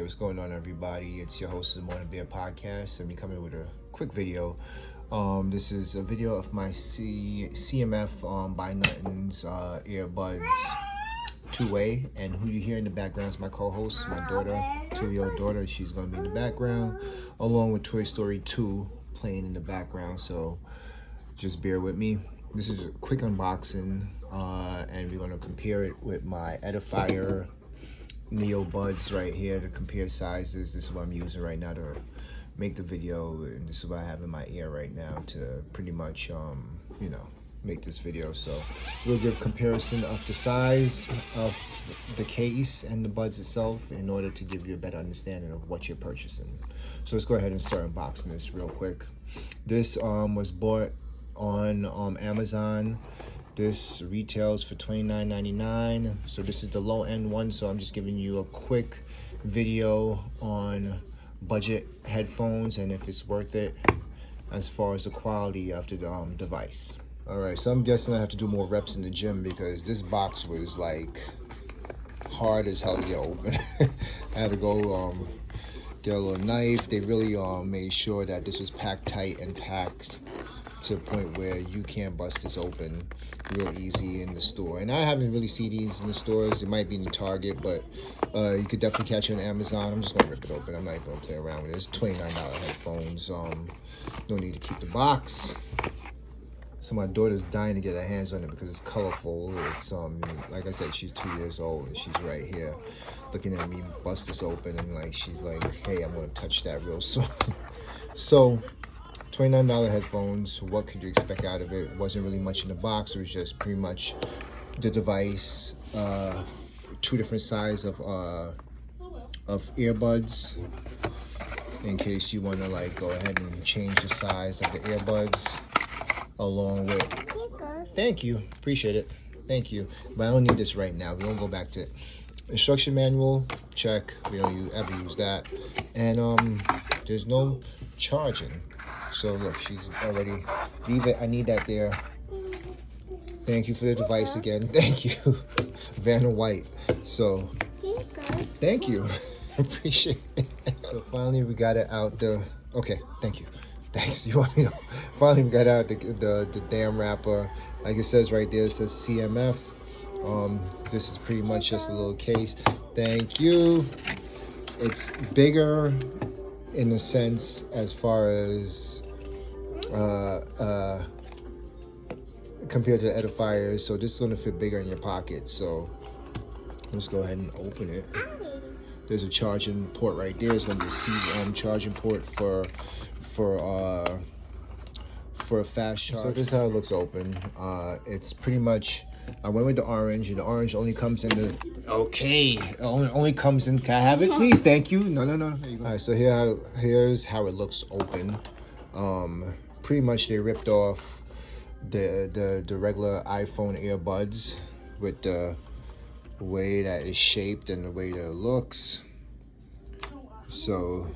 what's going on, everybody? It's your host of the Morning Beer Podcast, and we come in with a quick video. This is a video of my CMF by Nothing's earbuds two-way, and who you hear in the background is my co-host, my daughter, 2-year-old daughter. She's going to be in the background, along with Toy Story 2 playing in the background, so just bear with me. This is a quick unboxing, and we're going to compare it with my Edifier Neo Buds right here to compare sizes. This is what I'm using right now to make the video, and this is what I have in my ear right now to pretty much, make this video. So we'll give comparison of the size of the case and the buds itself in order to give you a better understanding of what you're purchasing. So let's go ahead and start unboxing this real quick. This was bought on Amazon. This retails for $29.99. So this is the low end one, so I'm just giving you a quick video on budget headphones and if it's worth it as far as the quality of the device. All right, so I'm guessing I have to do more reps in the gym because this box was like hard as hell to get open. I had to go get a little knife. They really made sure that this was packed tight and packed to the point where you can't bust this open real easy in the store. And I haven't really seen these in the stores. It might be in the Target, but you could definitely catch it on Amazon. I'm just gonna rip it open. I'm not even gonna play around with it. It's $29 headphones. No need to keep the box. So my daughter's dying to get her hands on it because it's colorful. It's like I said, she's 2 years old and she's right here looking at me bust this open, and like she's like, hey, I'm gonna touch that real soon. So $29 headphones. What could you expect out of it? Wasn't really much in the box. It was just pretty much the device, two different sizes of earbuds in case you want to like go ahead and change the size of the earbuds, along with, thank you, appreciate it, thank you, but I don't need this right now. We don't go back to it. Instruction manual, check, we don't ever use that, and there's no charging. So look, she's already, leave it, I need that there. Thank you for the device again, thank you. Vanna White, so thank you, appreciate it. So finally we got it out the, okay, thank you. Thanks, you want me to, finally we got out the damn wrapper. Like it says right there, it says CMF. This is pretty much just a little case. Thank you. It's bigger in a sense as far as compared to the Edifiers, so this is going to fit bigger in your pocket. So let's go ahead and open it. There's a charging port right there. It's going to be a C charging port for a fast charge. So this is how it looks open. It's pretty much, I went with the orange, and the orange only comes in the, okay, only comes in, can I have it please? Thank you. No. There you go. All right, so here's how it looks open. Pretty much they ripped off the regular iPhone earbuds with the way that it's shaped and the way that it looks. So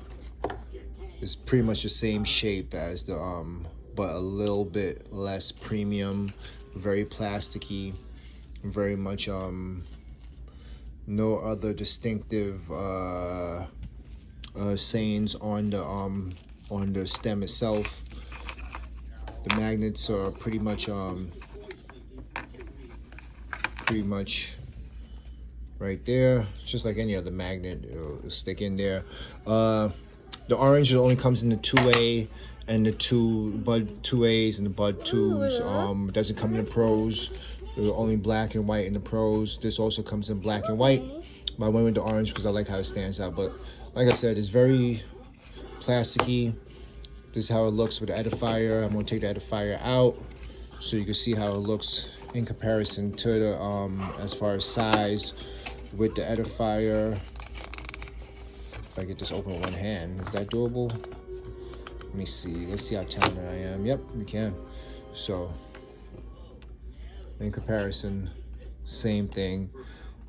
it's pretty much the same shape as the but a little bit less premium, very plasticky, very much no other distinctive sayings on the stem itself. The magnets are pretty much right there, just like any other magnet. It'll stick in there. The orange only comes in the 2A and the bud 2As and the bud 2s. It doesn't come in the pros. They're only black and white in the pros. This also comes in black and white, but I went with the orange because I like how it stands out. But like I said, it's very plasticky. This is how it looks with the Edifier. I'm gonna take the Edifier out so you can see how it looks in comparison to the as far as size with the Edifier. If I get this open with one hand, is that doable? Let me see. Let's see how talented I am. Yep, we can. So in comparison, same thing.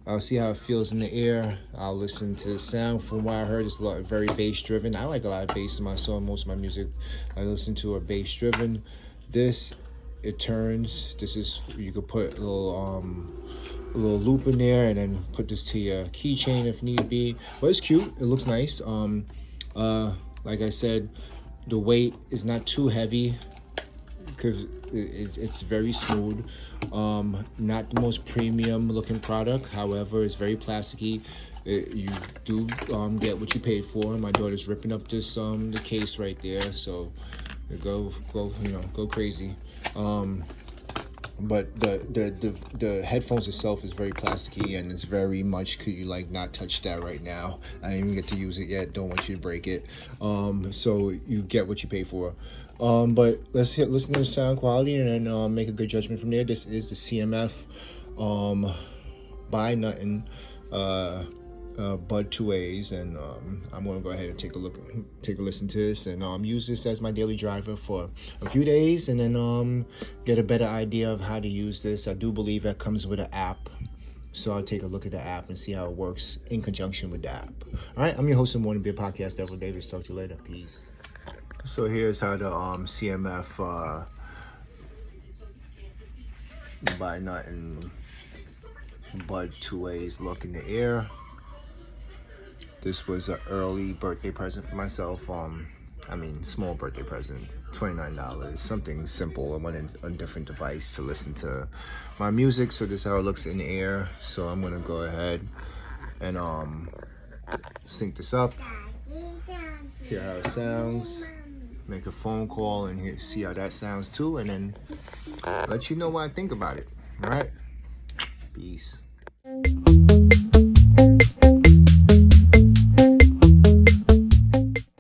I'll see how it feels in the ear. I'll listen to the sound. From what I heard, it's very bass driven. I like a lot of bass in my song. Most of my music I listen to are bass driven. This, it turns. This is, you could put a little a little loop in there, and then put this to your keychain if need be. But it's cute. It looks nice. Like I said, the weight is not too heavy because it's very smooth. Not the most premium looking product. However, it's very plasticky. You do get what you paid for. My daughter's ripping up this the case right there, so go crazy. But the headphones itself is very plasticky, and it's very much, could you like not touch that right now? I didn't even get to use it yet. Don't want you to break it. So you get what you pay for. But listen to the sound quality and then make a good judgment from there. This is the CMF by Nothing Bud 2As, and I'm gonna go ahead and take a listen to this, and use this as my daily driver for a few days, and then get a better idea of how to use this. I do believe that comes with an app, so I'll take a look at the app and see how it works in conjunction with the app. All right, I'm your host of Morning Beer Podcast, Devil Davis. Talk to you later. Peace. So here's how the CMF by Nothing Bud 2As look in the air. This was an early birthday present for myself. Small birthday present, $29, something simple. I wanted a different device to listen to my music, so this is how it looks in the air. So I'm gonna go ahead and sync this up, hear how it sounds, make a phone call and see how that sounds too, and then let you know what I think about it. All right, peace.